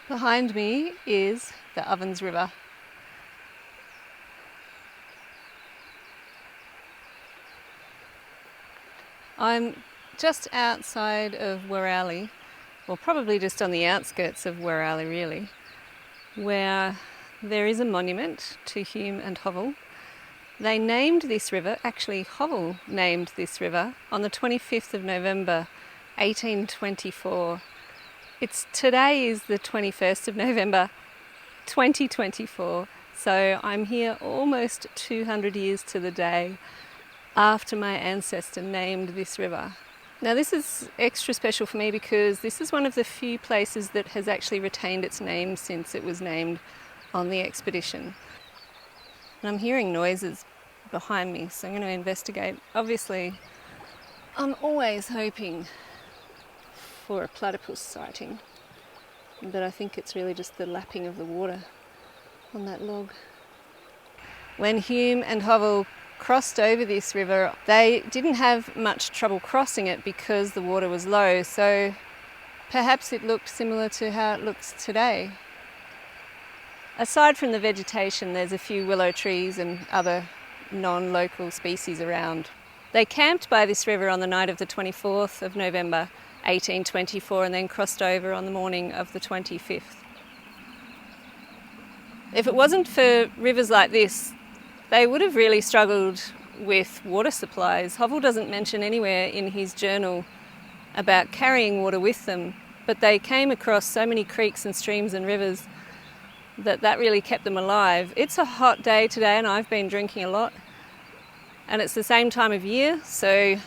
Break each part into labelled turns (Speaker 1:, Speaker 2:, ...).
Speaker 1: Behind me is the Ovens River. I'm just outside of Werrali, or probably just on the outskirts of Werrali really, where there is a monument to Hume and Hovell. They named this river, actually Hovell named this river, on the 25th of November 1824. Today is the 21st of November 2024, so I'm here almost 200 years to the day after my ancestor named this river. Now this is extra special for me because this is one of the few places that has actually retained its name since it was named on the expedition. And I'm hearing noises behind me, so I'm going to investigate. Obviously, I'm always hoping for a platypus sighting, but I think it's really just the lapping of the water on that log. When Hume and Hovell crossed over this river, they didn't have much trouble crossing it because the water was low, so perhaps it looked similar to how it looks today. Aside from the vegetation, there's a few willow trees and other non-local species around. They camped by this river on the night of the 24th of November 1824 and then crossed over on the morning of the 25th. If it wasn't for rivers like this, they would have really struggled with water supplies. Hovell doesn't mention anywhere in his journal about carrying water with them, but they came across so many creeks and streams and rivers that really kept them alive. It's a hot day today and I've been drinking a lot, and it's the same time of year, so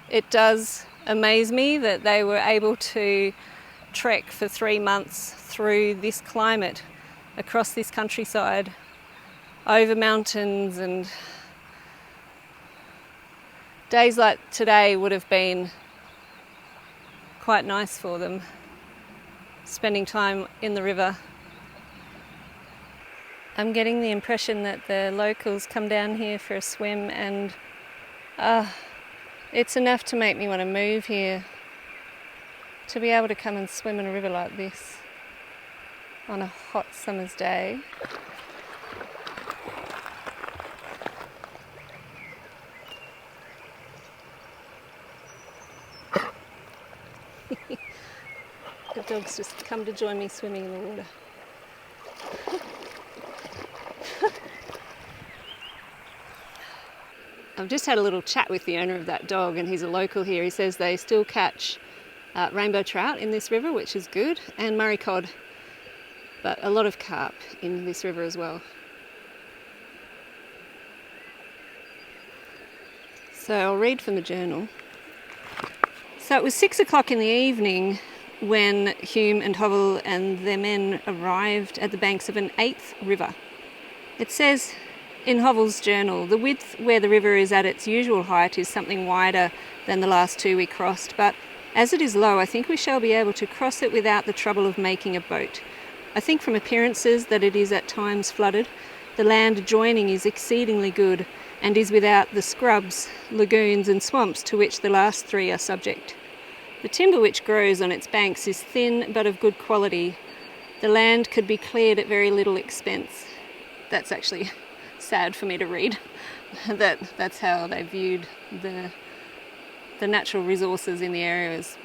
Speaker 1: it does amaze me that they were able to trek for 3 months through this climate across this countryside, over mountains, and days like today would have been quite nice for them, spending time in the river. I'm getting the impression that the locals come down here for a swim, and it's enough to make me want to move here, to be able to come and swim in a river like this on a hot summer's day. The dog's just come to join me swimming in the water. I've just had a little chat with the owner of that dog, and he's a local here. He says they still catch rainbow trout in this river, which is good, and Murray cod, but a lot of carp in this river as well. So I'll read from the journal. So it was 6 o'clock in the evening when Hume and Hovell and their men arrived at the banks of an 8th river. It says in Hovell's journal, the width where the river is at its usual height is something wider than the last two we crossed, but as it is low, I think we shall be able to cross it without the trouble of making a boat. I think from appearances that it is at times flooded. The land adjoining is exceedingly good and is without the scrubs, lagoons and swamps to which the last three are subject. The timber which grows on its banks is thin but of good quality. The land could be cleared at very little expense. That's actually sad for me to read. That's how they viewed the natural resources in the area as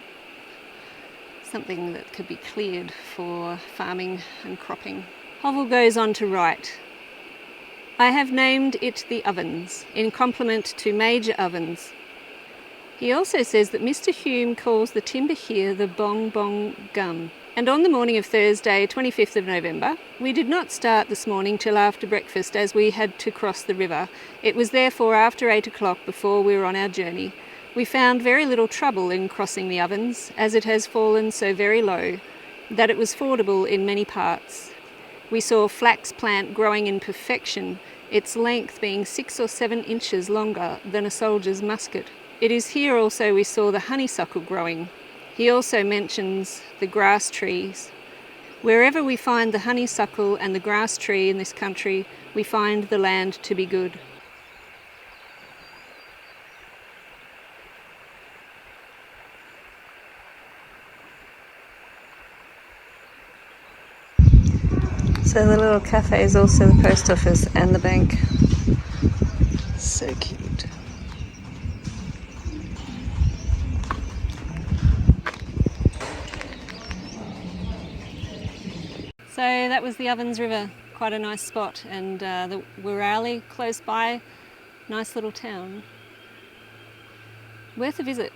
Speaker 1: something that could be cleared for farming and cropping. Hovell goes on to write, I have named it the Ovens, in compliment to Major Ovens. He also says that Mr. Hume calls the timber here the Bong Bong Gum. And on the morning of Thursday, 25th of November, we did not start this morning till after breakfast, as we had to cross the river. It was therefore after 8 o'clock before we were on our journey. We found very little trouble in crossing the Ovens, as it has fallen so very low that it was fordable in many parts. We saw flax plant growing in perfection, its length being 6 or 7 inches longer than a soldier's musket. It is here also we saw the honeysuckle growing. He also mentions the grass trees. Wherever we find the honeysuckle and the grass tree in this country, we find the land to be good. So the little cafe is also the post office and the bank. So cute. So that was the Ovens River, quite a nice spot, and the Wirralli close by, nice little town. Worth a visit.